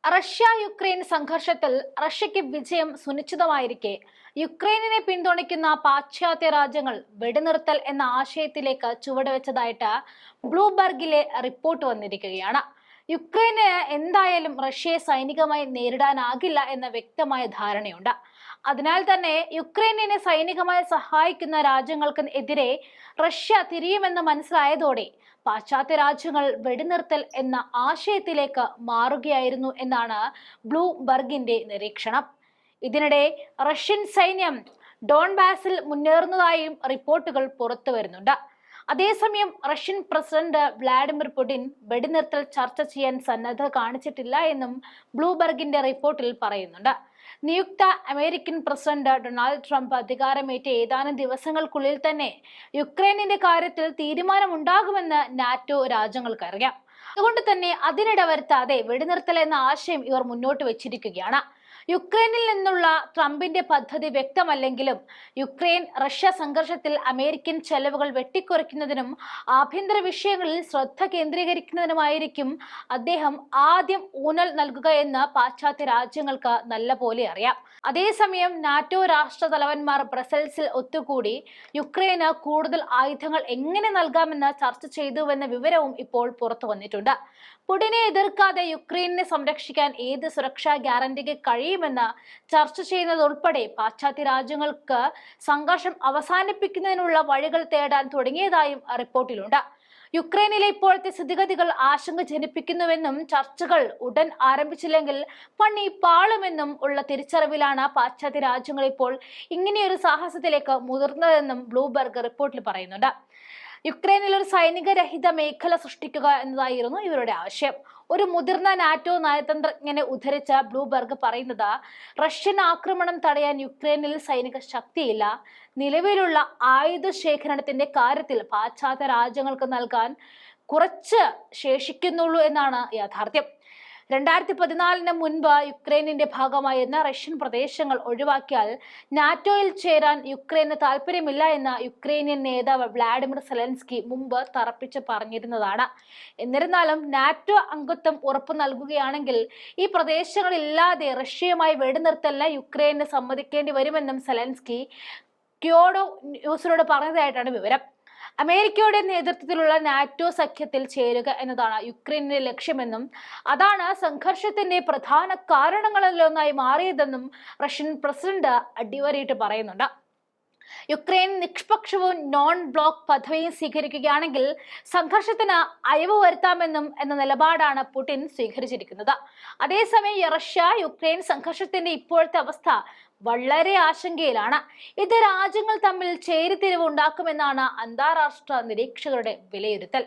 Russia Ukraine സംഘർഷത്തിൽ റഷ്യക്ക് വിജയം സുനിശ്ചിതമായിരിക്കെ യുക്രൈനിനെ പിന്തുണയ്ക്കുന്ന പാശ്ചാത്യ രാജ്യങ്ങൾ വെടിനിർത്തൽ എന്ന ആശയത്തിലേക്ക് ചുവടുവെച്ചതായിട്ട് ബ്ലൂംബർഗിലെ റിപ്പോർട്ട് വന്നിരിക്കുകയാണ്. യുക്രൈന് എന്തായാലും റഷ്യയെ സൈനികമായി നേരിടാനാകില്ല എന്ന വ്യക്തമായ ധാരണയുണ്ട്. അതിനാൽ തന്നെ യുക്രൈനിനെ സൈനികമായി സഹായിക്കുന്ന രാജ്യങ്ങൾക്ക് എതിരെ റഷ്യ തിരിയുമെന്ന് മനസ്സിലായതോടെ പാശ്ചാത്യ രാജ്യങ്ങൾ വെടിനിർത്തൽ എന്ന ആശയത്തിലേക്ക് മാറുകയായിരുന്നു എന്നാണ് ബ്ലൂംബർഗിന്റെ നിരീക്ഷണം. ഇതിനിടെ റഷ്യൻ സൈന്യം ഡോൺബാസിൽ മുന്നേറുന്നതായും റിപ്പോർട്ടുകൾ പുറത്തു വരുന്നുണ്ട്. അതേസമയം റഷ്യൻ പ്രസിഡന്റ് വ്ളാഡിമിർ പുടിൻ വെടിനിർത്തൽ ചർച്ച ചെയ്യാൻ സന്നദ്ധത കാണിച്ചിട്ടില്ല എന്നും ബ്ലൂംബർഗിന്റെ റിപ്പോർട്ടിൽ പറയുന്നുണ്ട്. നിയുക്ത അമേരിക്കൻ പ്രസിഡന്റ് ഡൊണാൾഡ് ട്രംപ് അധികാരമേറ്റ ഏതാനും ദിവസങ്ങൾക്കുള്ളിൽ തന്നെ യുക്രൈനിന്റെ കാര്യത്തിൽ തീരുമാനമുണ്ടാകുമെന്ന് നാറ്റോ രാജ്യങ്ങൾക്കറിയാം. അതുകൊണ്ട് തന്നെ അതിനിട വരുത്താതെ വെടിനിർത്തൽ എന്ന ആശയം ഇവർ മുന്നോട്ട് വെച്ചിരിക്കുകയാണ്. യുക്രൈനിൽ നിന്നുള്ള ട്രംപിന്റെ പദ്ധതി വ്യക്തമല്ലെങ്കിലും യുക്രൈൻ റഷ്യ സംഘർഷത്തിൽ അമേരിക്കൻ ചെലവുകൾ വെട്ടിക്കുറയ്ക്കുന്നതിനും ആഭ്യന്തര വിഷയങ്ങളിൽ ശ്രദ്ധ കേന്ദ്രീകരിക്കുന്നതിനുമായിരിക്കും അദ്ദേഹം ആദ്യം ഊന്നൽ നൽകുക എന്ന് പാശ്ചാത്യ രാജ്യങ്ങൾക്ക് നല്ലപോലെ അറിയാം. അതേസമയം നാറ്റോ രാഷ്ട്ര തലവന്മാർ ബ്രസൽസിൽ ഒത്തുകൂടി യുക്രൈന് കൂടുതൽ ആയുധങ്ങൾ എങ്ങനെ നൽകാമെന്ന് ചർച്ച ചെയ്തുവെന്ന വിവരവും ഇപ്പോൾ പുറത്തു വന്നിട്ടുണ്ട്. പുടിനെ എതിർക്കാതെ യുക്രൈനെ സംരക്ഷിക്കാൻ ഏത് സുരക്ഷാ ഗ്യാരണ്ടിക്ക് കഴിയുമെന്ന് ചർച്ച ചെയ്യുന്നതുൾപ്പെടെ പാശ്ചാത്യ രാജ്യങ്ങൾക്ക് സംഘർഷം അവസാനിപ്പിക്കുന്നതിനുള്ള വഴികൾ തേടാൻ തുടങ്ങിയതായും റിപ്പോർട്ടിലുണ്ട്. യുക്രൈനിലെ ഇപ്പോഴത്തെ സ്ഥിതിഗതികൾ ആശങ്ക ജനിപ്പിക്കുന്നുവെന്നും ചർച്ചകൾ ഉടൻ ആരംഭിച്ചില്ലെങ്കിൽ പണി പാളുമെന്നും ഉള്ള തിരിച്ചറിവിലാണ് പാശ്ചാത്യ രാജ്യങ്ങൾ ഇപ്പോൾ ഇങ്ങനെയൊരു സാഹസത്തിലേക്ക് മുതിർന്നതെന്നും ബ്ലൂംബർഗ് റിപ്പോർട്ടിൽ പറയുന്നുണ്ട്. യുക്രൈനിൽ ഒരു സൈനിക രഹിത മേഖല സൃഷ്ടിക്കുക എന്നതായിരുന്നു ഇവരുടെ ആശയം. ഒരു മുതിർന്ന നാറ്റോ നയതന്ത്രജ്ഞനെ ഉദ്ധരിച്ച ബ്ലൂംബർഗ് പറയുന്നത്, റഷ്യൻ ആക്രമണം തടയാൻ യുക്രൈനിൽ സൈനിക ശക്തിയില്ല. നിലവിലുള്ള ആയുധ ശേഖരണത്തിന്റെ കാര്യത്തിൽ പാശ്ചാത്യ രാജ്യങ്ങൾക്ക് നൽകാൻ കുറച്ച് ശേഷിക്കുന്നുള്ളൂ എന്നാണ് യാഥാർത്ഥ്യം. 2014 മുൻപ് യുക്രൈനിന്റെ ഭാഗമായിരുന്ന റഷ്യൻ പ്രദേശങ്ങൾ ഒഴിവാക്കിയാൽ നാറ്റോയിൽ ചേരാൻ യുക്രൈന് താല്പര്യമില്ല എന്ന് യുക്രൈനിയൻ നേതാവ് വ്ളാഡിമിർ സെലൻസ്കി മുമ്പ് തറപ്പിച്ച് പറഞ്ഞിരുന്നതാണ്. എന്നിരുന്നാലും നാറ്റോ അംഗത്വം ഉറപ്പു നൽകുകയാണെങ്കിൽ ഈ പ്രദേശങ്ങളില്ലാതെ റഷ്യയുമായി വെടിനിർത്തലിന് യുക്രൈന് സമ്മതിക്കേണ്ടി വരുമെന്നും സെലൻസ്കി ക്യോഡോ ന്യൂസിനോട് പറഞ്ഞതായിട്ടാണ് വിവരം. അമേരിക്കയുടെ നേതൃത്വത്തിലുള്ള നാറ്റോ സഖ്യത്തിൽ ചേരുക എന്നതാണ് യുക്രൈനിന്റെ ലക്ഷ്യമെന്നും അതാണ് സംഘർഷത്തിന്റെ പ്രധാന കാരണങ്ങളിലൊന്നായി മാറിയതെന്നും റഷ്യൻ പ്രസിഡന്റ് അടിവരയിട്ട് പറയുന്നുണ്ട്. യുക്രൈൻ നിഷ്പക്ഷവും നോൺ ബ്ലോക്ക് പദവിയും സ്വീകരിക്കുകയാണെങ്കിൽ സംഘർഷത്തിന് അയവ് വരുത്താമെന്നും എന്ന നിലപാടാണ് പുടിൻ സ്വീകരിച്ചിരിക്കുന്നത്. അതേസമയം റഷ്യ യുക്രൈൻ സംഘർഷത്തിന്റെ ഇപ്പോഴത്തെ അവസ്ഥ വളരെ ആശങ്കയിലാണ്. ഇത് രാജ്യങ്ങൾ തമ്മിൽ ചേരിതിരിവ് ഉണ്ടാക്കുമെന്നാണ് അന്താരാഷ്ട്ര നിരീക്ഷകരുടെ വിലയിരുത്തൽ.